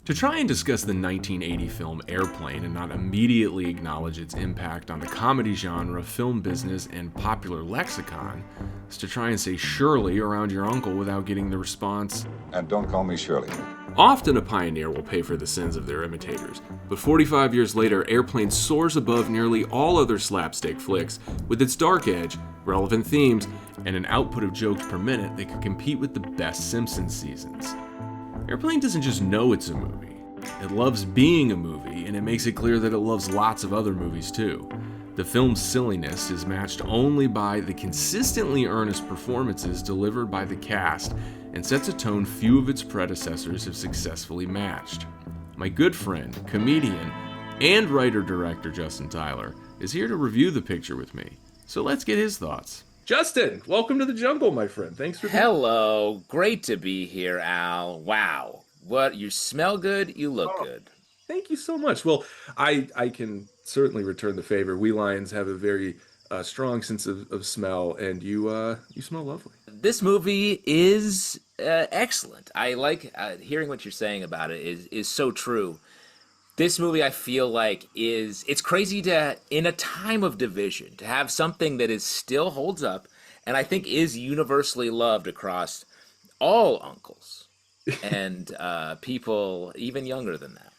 To try and discuss the 1980 film Airplane and not immediately acknowledge its impact on the comedy genre, film business, and popular lexicon is to try and say Shirley around your uncle without getting the response, "And don't call me Shirley." Often a pioneer will pay for the sins of their imitators, but 45 years later, Airplane soars above nearly all other slapstick flicks with its dark edge, relevant themes, and an output of jokes per minute that could compete with the best Simpsons seasons. Airplane doesn't just know it's a movie. It loves being a movie, and it makes it clear that it loves lots of other movies too. The film's silliness is matched only by the consistently earnest performances delivered by the cast and sets a tone few of its predecessors have successfully matched. My good friend, comedian, and writer-director Justin Tyler is here to review the picture with me. So let's get his thoughts. Justin, welcome to the jungle, my friend. Thanks for being Hello. Great to be here, Al. Wow. What? You smell good, you look good. Thank you so much. Well, I can certainly return the favor. We Lions have a very strong sense of smell, and you smell lovely. This movie is excellent. I like hearing what you're saying about it is so true. This movie, I feel like, it's crazy to, in a time of division, to have something that is still holds up and I think is universally loved across all uncles and people even younger than that.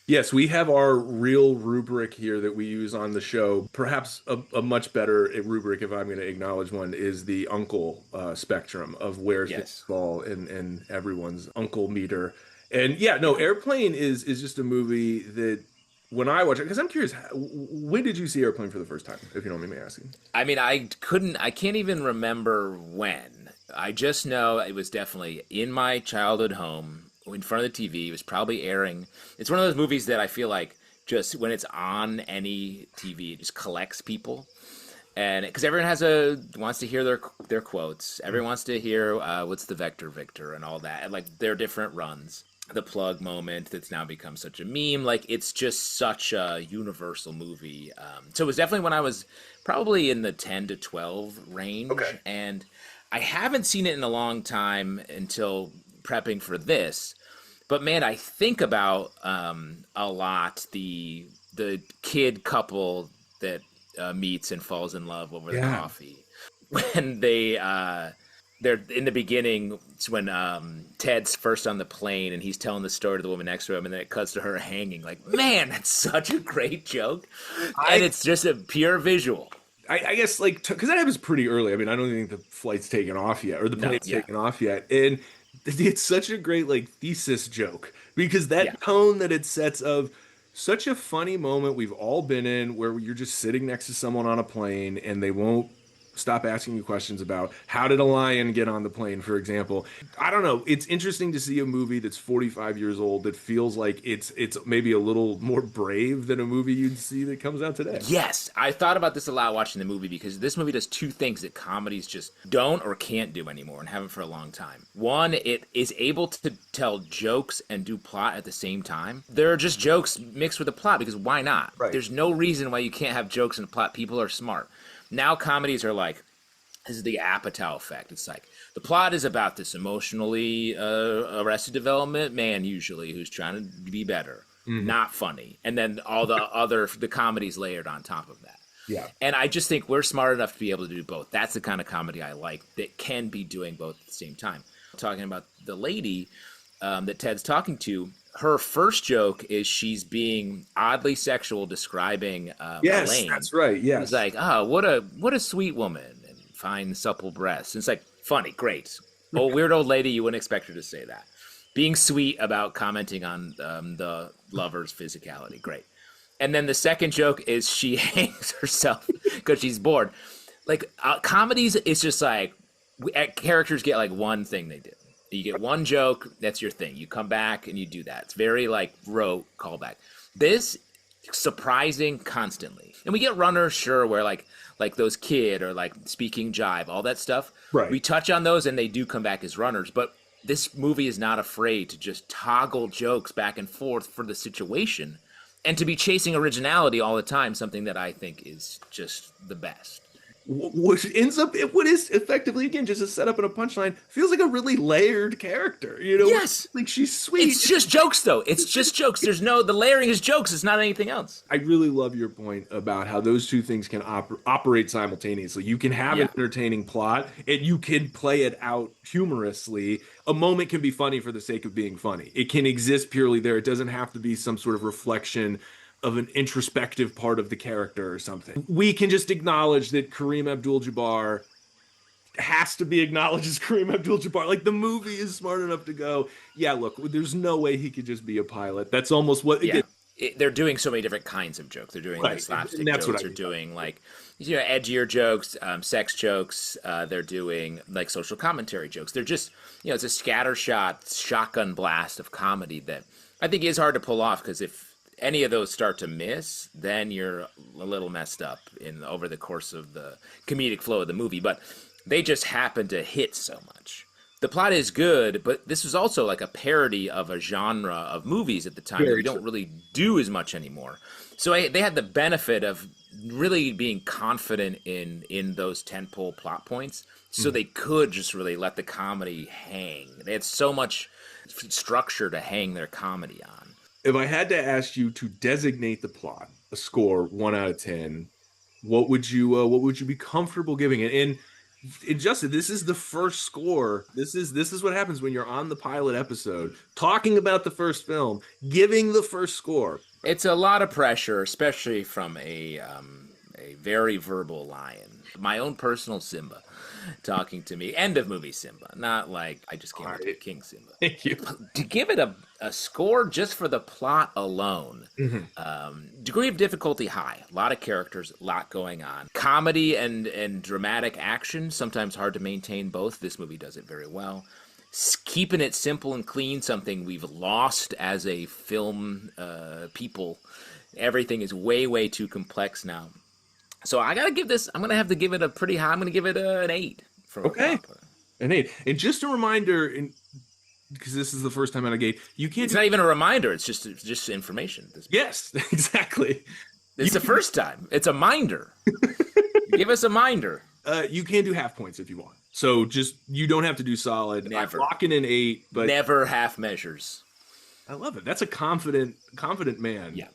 Yes, we have our real rubric here that we use on the show. Perhaps a much better rubric, if I'm going to acknowledge one, is the uncle spectrum of where things fall in everyone's uncle meter. And yeah, no, Airplane is just a movie that when I watch it, because I'm curious, when did you see Airplane for the first time, if you don't mind me asking? I mean, I can't even remember when. I just know it was definitely in my childhood home, in front of the TV. It was probably airing. It's one of those movies that I feel like just when it's on any TV, it just collects people. And because everyone wants to hear their quotes. Everyone wants to hear what's the vector, Victor, and all that. And like their different runs. The plug moment that's now become such a meme. Like it's just such a universal movie. So it was definitely when I was probably in the 10 to 12 range. Okay. And I haven't seen it in a long time until prepping for this. But man, I think about a lot the kid couple that meets and falls in love over the coffee. When they're in the beginning, it's when Ted's first on the plane and he's telling the story to the woman next to him, and then it cuts to her hanging. Like, man, that's such a great joke, and it's just a pure visual. I guess like because that happens pretty early. I mean, I don't think the flight's taken off yet, or the plane's taken off yet, and it's such a great like thesis joke because that tone that it sets of such a funny moment we've all been in where you're just sitting next to someone on a plane and they won't stop asking you questions about how did a lion get on the plane, for example. I don't know. It's interesting to see a movie that's 45 years old that feels like it's maybe a little more brave than a movie you'd see that comes out today. Yes, I thought about this a lot watching the movie because this movie does two things that comedies just don't or can't do anymore and haven't for a long time. One, it is able to tell jokes and do plot at the same time. There are just jokes mixed with a plot because why not? Right. There's no reason why you can't have jokes and a plot. People are smart. Now comedies are like, this is the Apatow effect. It's like, the plot is about this emotionally arrested development man, usually, who's trying to be better. Not funny. And then all the comedies layered on top of that. Yeah. And I just think we're smart enough to be able to do both. That's the kind of comedy I like that can be doing both at the same time. Talking about the lady that Ted's talking to, her first joke is she's being oddly sexual, describing yes, Elaine. That's right. Yes. He's like, oh, what a sweet woman and fine supple breasts. And it's like funny, great. Oh, weird old lady, you wouldn't expect her to say that. Being sweet about commenting on the lover's physicality, great. And then the second joke is she hangs herself because she's bored. Like comedies, it's just like characters get like one thing they do. You get one joke, that's your thing. You come back and you do that. It's very like rote callback. This surprising constantly. And we get runners, sure, where like those kid or like speaking jive, all that stuff. Right. We touch on those and they do come back as runners. But this movie is not afraid to just toggle jokes back and forth for the situation and to be chasing originality all the time, something that I think is just the best. Which ends up what is effectively again just a setup and a punchline feels like a really layered character, Yes. like she's sweet. It's just jokes, though. It's just jokes. The layering is jokes. It's not anything else. I really love your point about how those two things can operate simultaneously. You can have an Yeah. entertaining plot and you can play it out humorously. A moment can be funny for the sake of being funny. It can exist purely there. It doesn't have to be some sort of reflection of an introspective part of the character or something. We can just acknowledge that Kareem Abdul-Jabbar has to be acknowledged as Kareem Abdul-Jabbar. Like the movie is smart enough to go, yeah, look, there's no way he could just be a pilot. That's almost what Yeah. They're doing so many different kinds of jokes. They're doing like right. slapstick And that's jokes. what They're I mean. doing like edgier jokes, sex jokes. They're doing like social commentary jokes. They're just it's a scattershot shotgun blast of comedy that I think is hard to pull off because if any of those start to miss, then you're a little messed up over the course of the comedic flow of the movie. But they just happen to hit so much. The plot is good, but this was also like a parody of a genre of movies at the time that we don't really do as much anymore. So they had the benefit of really being confident in those tentpole plot points, so they could just really let the comedy hang. They had so much structure to hang their comedy on. If I had to ask you to designate the plot, a score 1 out of 10, what would you be comfortable giving it? And Justin, this is the first score. This is what happens when you're on the pilot episode, talking about the first film, giving the first score. It's a lot of pressure, especially from a very verbal lion. My own personal Simba talking to me. End of movie Simba. Not like I just can't wait to be King Simba. Thank you. To give it a score just for the plot alone, degree of difficulty high. A lot of characters, a lot going on. Comedy and dramatic action, sometimes hard to maintain both. This movie does it very well. Keeping it simple and clean, something we've lost as a film people. Everything is way, way too complex now. So I gotta give this. I'm gonna have to give it a pretty high. I'm gonna give it an 8. Okay, an 8. And just a reminder, because this is the first time out of gate, you can't. It's not even a reminder. It's just information. Yes, exactly. It's the first time. It's a minder. Give us a minder. You can do half points if you want. So you don't have to do solid. Never. I'm locking in 8, but never half measures. I love it. That's a confident man. Yeah.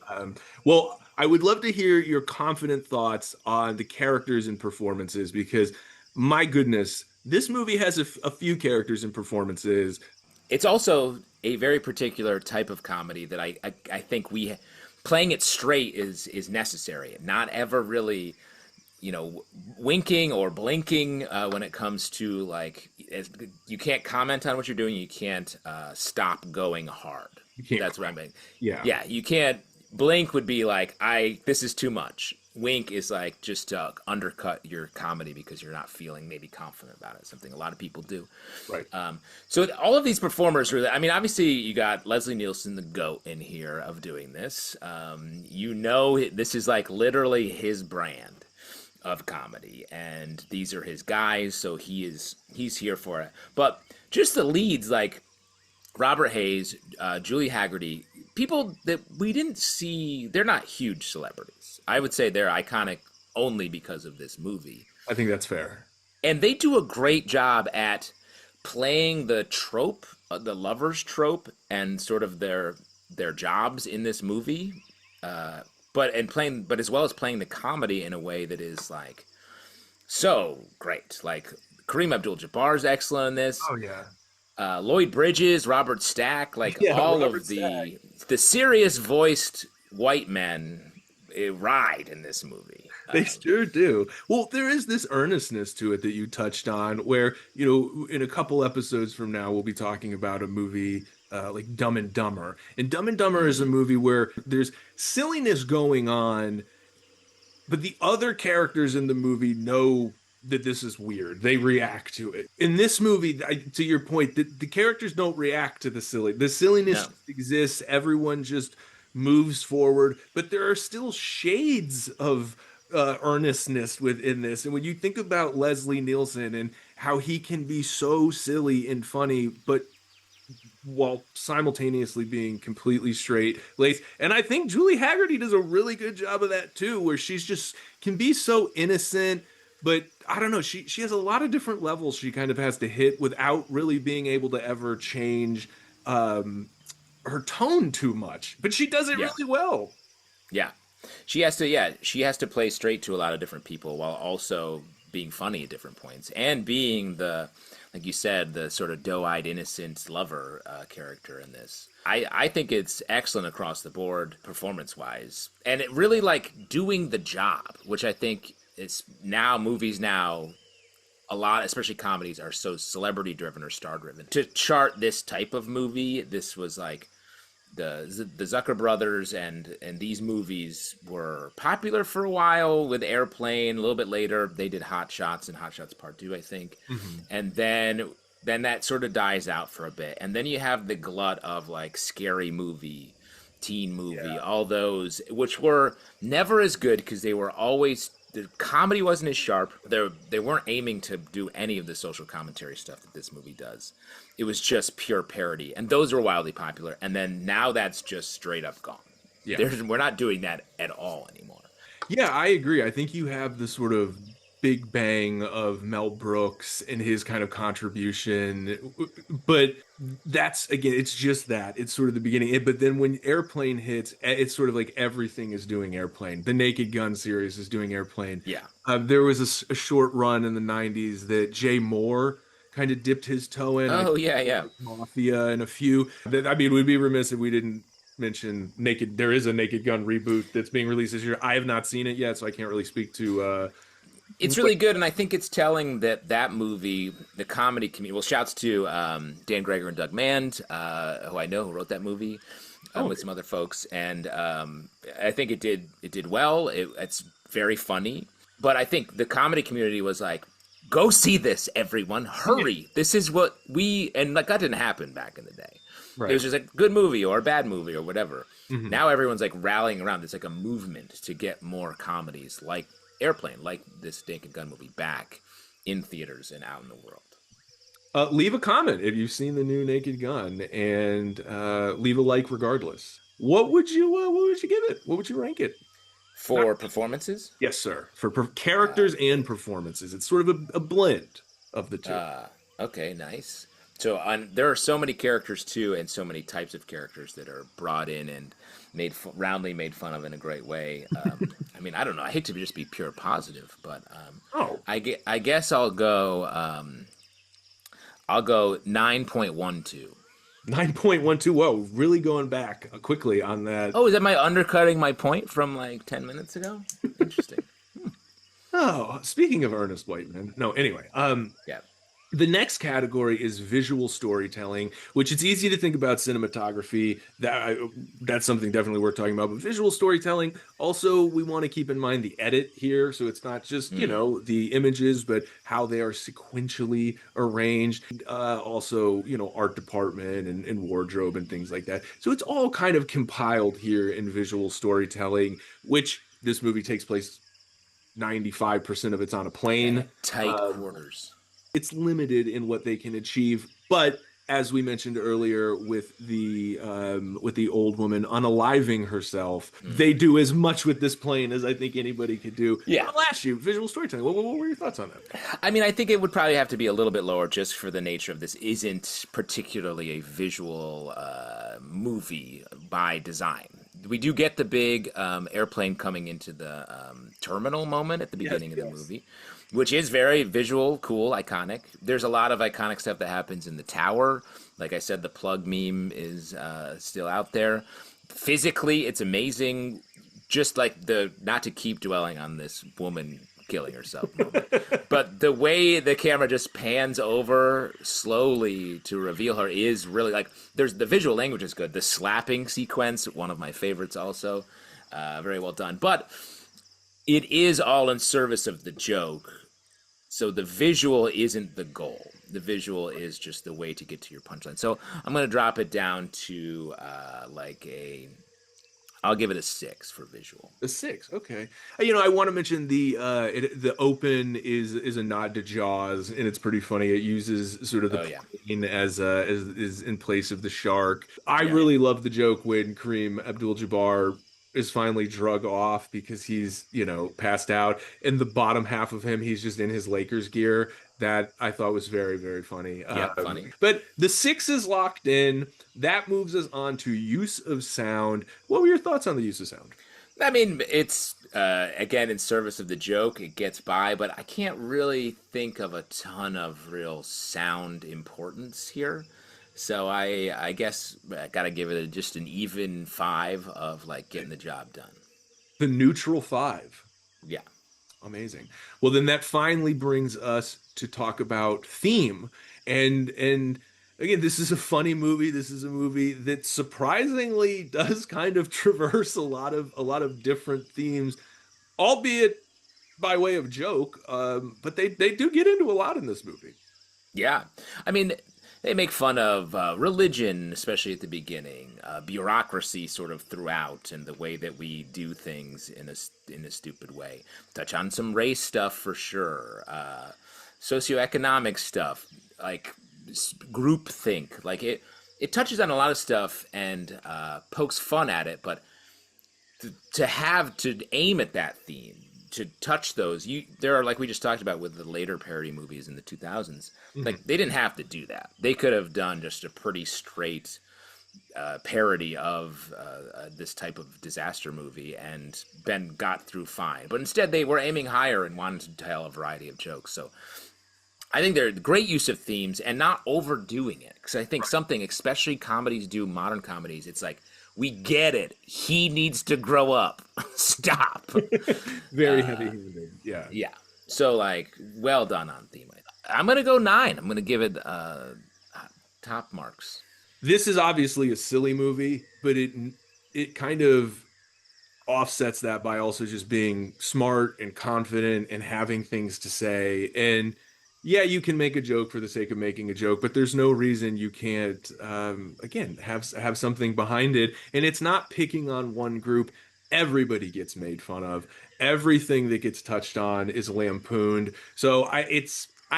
Well, I would love to hear your confident thoughts on the characters and performances because, my goodness, this movie has a few characters and performances. It's also a very particular type of comedy that I think playing it straight is necessary. Not ever really, winking or blinking when it comes to you can't comment on what you're doing. You can't stop going hard. You can't. That's what I mean. Yeah. Yeah. You can't. Blink would be like, this is too much. Wink is like just to undercut your comedy because you're not feeling maybe confident about it. Something a lot of people do. Right. So all of these performers really, obviously you got Leslie Nielsen, the GOAT in here of doing this. This is like literally his brand of comedy and these are his guys. So he's here for it. But just the leads, like Robert Hayes, Julie Haggerty, people that we didn't see, they're not huge celebrities. I would say they're iconic only because of this movie. I think that's fair. And they do a great job at playing the trope, the lovers trope, and sort of their jobs in this movie. But as well as playing the comedy in a way that is like so great. Like Kareem Abdul-Jabbar is excellent in this. Oh yeah. Lloyd Bridges, Robert Stack, all of the serious voiced white men ride in this movie. They sure do. Well, there is this earnestness to it that you touched on where, in a couple episodes from now, we'll be talking about a movie like Dumb and Dumber. And Dumb and Dumber is a movie where there's silliness going on, but the other characters in the movie know that this is weird. They react to it. In this movie, to your point, the characters don't react to the silly. The silliness just exists. Everyone just moves forward, but there are still shades of earnestness within this. And when you think about Leslie Nielsen and how he can be so silly and funny, but while simultaneously being completely straight laced. And I think Julie Haggerty does a really good job of that too, where she's just can be so innocent, but I don't know. She has a lot of different levels she kind of has to hit without really being able to ever change um, her tone too much. But she does it Yeah. really well. Yeah. She has to play straight to a lot of different people while also being funny at different points and being the, like you said, the sort of doe-eyed innocent lover character in this. I think it's excellent across the board performance wise, and it really like doing the job, which I think is now movies now a lot, especially comedies, are so celebrity driven or star driven. To chart this type of movie, this was like the Zucker brothers, and these movies were popular for a while with Airplane. A little bit later, they did Hot Shots and Hot Shots Part 2, I think. Mhm. And then that sort of dies out for a bit. And then you have the glut of like scary movie, teen movie, Yeah. all those, which were never as good because they were always, the comedy wasn't as sharp. They weren't aiming to do any of the social commentary stuff that this movie does. It was just pure parody, and those were wildly popular. And then now that's just straight up gone. Yeah. We're not doing that at all anymore. Yeah, I agree. I think you have the sort of big bang of Mel Brooks and his kind of contribution. But that's, again, it's just that. It's sort of the beginning. But then when Airplane hits, it's sort of like everything is doing Airplane. The Naked Gun series is doing Airplane. Yeah. There was a short run in the 90s that Jay Moore kind of dipped his toe in. Oh yeah, yeah. Mafia and a few. I mean, we'd be remiss if we didn't mention Naked. There is a Naked Gun reboot that's being released this year. I have not seen it yet, so I can't really speak to. It's really good, and I think it's telling that that movie, the comedy community. Well, shouts to Dan Greger and Doug Mand, who I know who wrote that movie, with some other folks, and I think it did well. It's very funny, but I think the comedy community was like, "Go see this, everyone! Hurry! This is what we," and like that didn't happen back in the day. Right. It was just a good movie or a bad movie or whatever. Mhm. Now everyone's like rallying around. It's like a movement to get more comedies like Airplane, like this Naked Gun movie, back in theaters and out in the world. Leave a comment if you've seen the new Naked Gun, and leave a like regardless. What would you give it? What would you rank it? For performances? Yes, sir. For characters and performances, it's sort of a blend of the two. Okay, nice. So there are so many characters too, and so many types of characters that are brought in and roundly made fun of in a great way. I mean, I don't know. I hate to just be pure positive, but I guess I'll go 9.12. 9.12. Whoa, really going back quickly on that. Oh, is that my undercutting my point from like 10 minutes ago? Interesting. Oh, speaking of Ernest Whiteman. No, anyway. Yeah. The next category is visual storytelling, which it's easy to think about cinematography. That's something definitely worth talking about. But visual storytelling, also, we want to keep in mind the edit here. So it's not just, the images, but how they are sequentially arranged. Also, art department and wardrobe and things like that. So it's all kind of compiled here in visual storytelling, which this movie takes place 95% of it's on a plane. Tight quarters. It's limited in what they can achieve, but as we mentioned earlier with the old woman unaliving herself, they do as much with this plane as I think anybody could do. Yeah. I'll ask you, visual storytelling. What were your thoughts on that? I mean, I think it would probably have to be a little bit lower just for the nature of this isn't particularly a visual movie by design. We do get the big airplane coming into the terminal moment at the beginning of the movie, which is very visual, cool, iconic. There's a lot of iconic stuff that happens in the tower. Like I said, the plug meme is still out there. Physically, it's amazing. Just like not to keep dwelling on this woman killing herself moment, but the way the camera just pans over slowly to reveal her is really like, the visual language is good. The slapping sequence, one of my favorites also, very well done. But it is all in service of the joke. So the visual isn't the goal. The visual is just the way to get to your punchline. So I'm going to drop it down to I'll give it a 6 for visual. A 6, okay. I want to mention the open is a nod to Jaws, and it's pretty funny. It uses sort of the plane as is in place of the shark. I really love the joke when Kareem Abdul-Jabbar is finally drug off because he's, passed out. And the bottom half of him, he's just in his Lakers gear. That I thought was very, very funny. Yep, funny. But the six is locked in. That moves us on to use of sound. What were your thoughts on the use of sound? I mean, it's again in service of the joke. It gets by, but I can't really think of a ton of real sound importance here. So I guess I gotta give it just an even five of like getting the job done. The neutral five. Yeah. Amazing. Well, then that finally brings us to talk about theme. And again, this is a funny movie. This is a movie that surprisingly does kind of traverse a lot of different themes, albeit by way of joke. But they do get into a lot in this movie. Yeah, I mean, they make fun of religion, especially at the beginning, bureaucracy sort of throughout, and the way that we do things in a stupid way. Touch on some race stuff for sure, socioeconomic stuff, like groupthink. Like it touches on a lot of stuff and pokes fun at it, but to aim at that theme, to touch those, there are, like we just talked about with the later parody movies in the 2000s, like they didn't have to do that. They could have done just a pretty straight parody of this type of disaster movie and been got through fine. But instead they were aiming higher and wanted to tell a variety of jokes. So I think they're great use of themes and not overdoing it. Because I think something, especially comedies do, modern comedies, it's like, we get it. He needs to grow up. Stop. Very heavy-handed. Yeah. Yeah. So, like, well done on theme. I'm going to go 9. I'm going to give it top marks. This is obviously a silly movie, but it kind of offsets that by also just being smart and confident and having things to say. And yeah, you can make a joke for the sake of making a joke, but there's no reason you can't, again, have something behind it. And it's not picking on one group. Everybody gets made fun of. Everything that gets touched on is lampooned. So I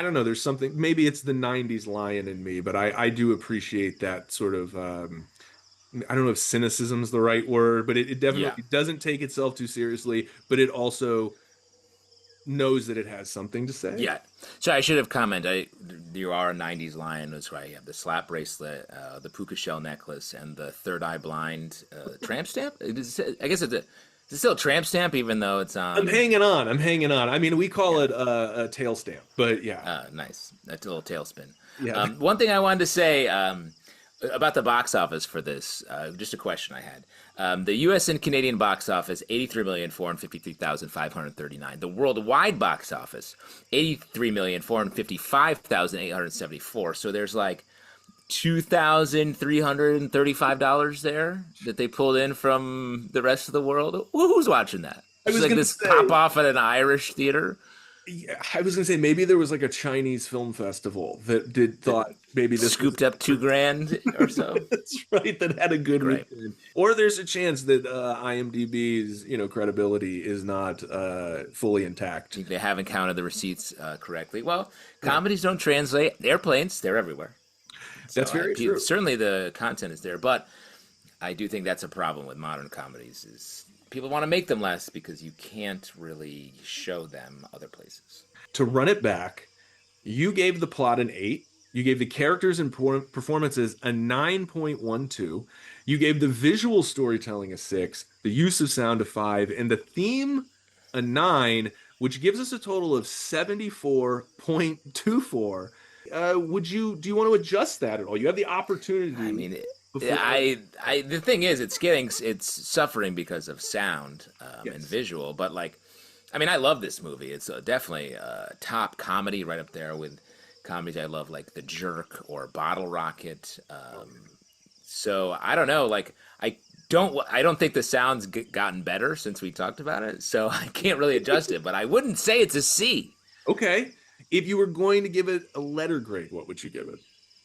don't know. There's something. Maybe it's the '90s lion in me, but I do appreciate that sort of. I don't know if cynicism is the right word, but it definitely doesn't take itself too seriously. But it also knows that it has something to say. Yeah. So I should have commented. You are a '90s lion. That's right. You have the slap bracelet, the puka shell necklace, and the third eye blind tramp stamp. I guess it's still a tramp stamp, even though it's on. I'm hanging on. I mean, we call it a tail stamp, but yeah. Nice. That's a little tailspin. Yeah. One thing I wanted to say about the box office for this, just a question I had. The U.S. and Canadian box office, 83,453,539. The worldwide box office, 83,455,874. So there's like $2,335 there that they pulled in from the rest of the world. Who's watching that? It's like this pop off at an Irish theater. Yeah, I was gonna say maybe there was like a Chinese film festival that thought maybe this scooped up $2,000 or so. That's right. That had a good weekend. Or there's a chance that IMDb's credibility is not fully intact. They haven't counted the receipts correctly. Well, comedies don't translate. Airplanes, they're everywhere. That's very true. Certainly the content is there, but I do think that's a problem with modern comedies is people want to make them less because you can't really show them other places. To run it back, you gave the plot an 8. You gave the characters and performances a 9.12. You gave the visual storytelling a 6, the use of sound a 5, and the theme a 9, which gives us a total of 74.24. Do you want to adjust that at all? You have the opportunity. I mean, the thing is, it's suffering because of sound and visual. But like, I mean, I love this movie. It's definitely a top comedy, right up there with comedies I love, like The Jerk or Bottle Rocket. So I don't know. Like, I don't think the sound's gotten better since we talked about it. So I can't really adjust it. But I wouldn't say it's a C. Okay. If you were going to give it a letter grade, what would you give it?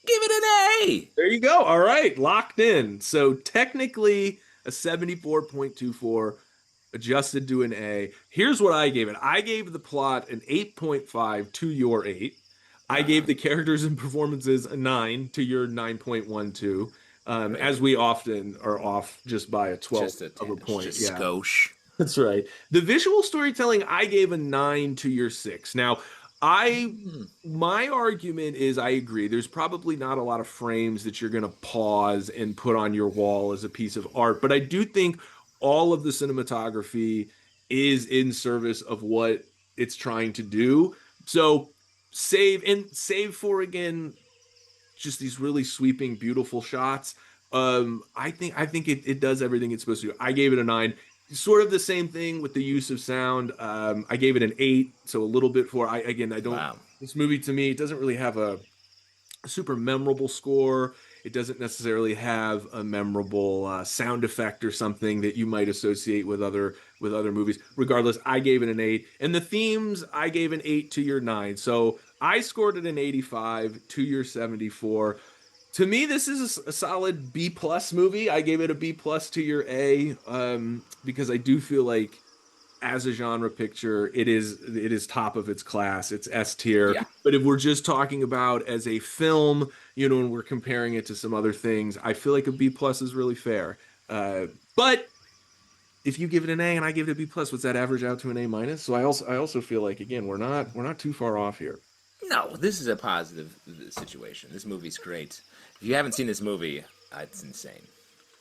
Give it an A. There you go. All right. Locked in. So technically a 74.24 adjusted to an A. Here's what I gave it. I gave the plot an 8.5 to your 8. I gave the characters and performances a 9 to your 9.12. as we often are off just by a 12th of a point. Just Yeah. skosh. That's right. The visual storytelling, I gave a 9 to your 6. Now, I my argument is I agree. There's probably not a lot of frames that you're going to pause and put on your wall as a piece of art, but I do think all of the cinematography is in service of what it's trying to do. So save for again just these really sweeping, beautiful shots. I think it does everything it's supposed to do. I gave it a 9. Sort of the same thing with the use of sound. I gave it an 8, so a little bit for. I don't. Wow. This movie to me, it doesn't really have a super memorable score. It doesn't necessarily have a memorable sound effect or something that you might associate with other movies. Regardless, I gave it an 8, and the themes I gave an 8 to your 9. So I scored it an 85 to your 74. To me, this is a solid B plus movie. I gave it a B plus to your A, because I do feel like as a genre picture, it is top of its class. It's S tier. Yeah. But if we're just talking about as a film, and we're comparing it to some other things, I feel like a B plus is really fair. But if you give it an A and I give it a B plus, what's that average out to an A minus? So I also feel like again we're not too far off here. No, this is a positive situation. This movie's great. If you haven't seen this movie, it's insane.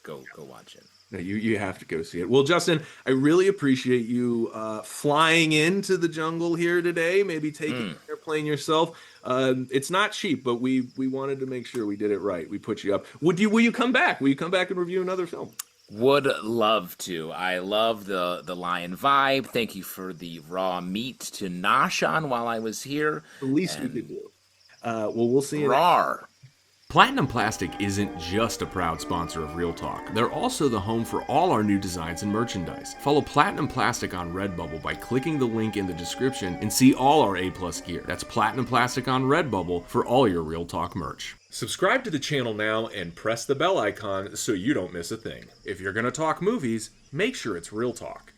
Go watch it. No, you have to go see it. Well, Justin, I really appreciate you flying into the jungle here today. Maybe taking an airplane yourself. It's not cheap, but we wanted to make sure we did it right. We put you up. Will you come back? Will you come back and review another film? Would love to. I love the lion vibe. Thank you for the raw meat to nosh on while I was here. The least we could do. Well, we'll see you. Rawr. Platinum Plastic isn't just a proud sponsor of Real Talk. They're also the home for all our new designs and merchandise. Follow Platinum Plastic on Redbubble by clicking the link in the description and see all our A+ gear. That's Platinum Plastic on Redbubble for all your Real Talk merch. Subscribe to the channel now and press the bell icon so you don't miss a thing. If you're going to talk movies, make sure it's Real Talk.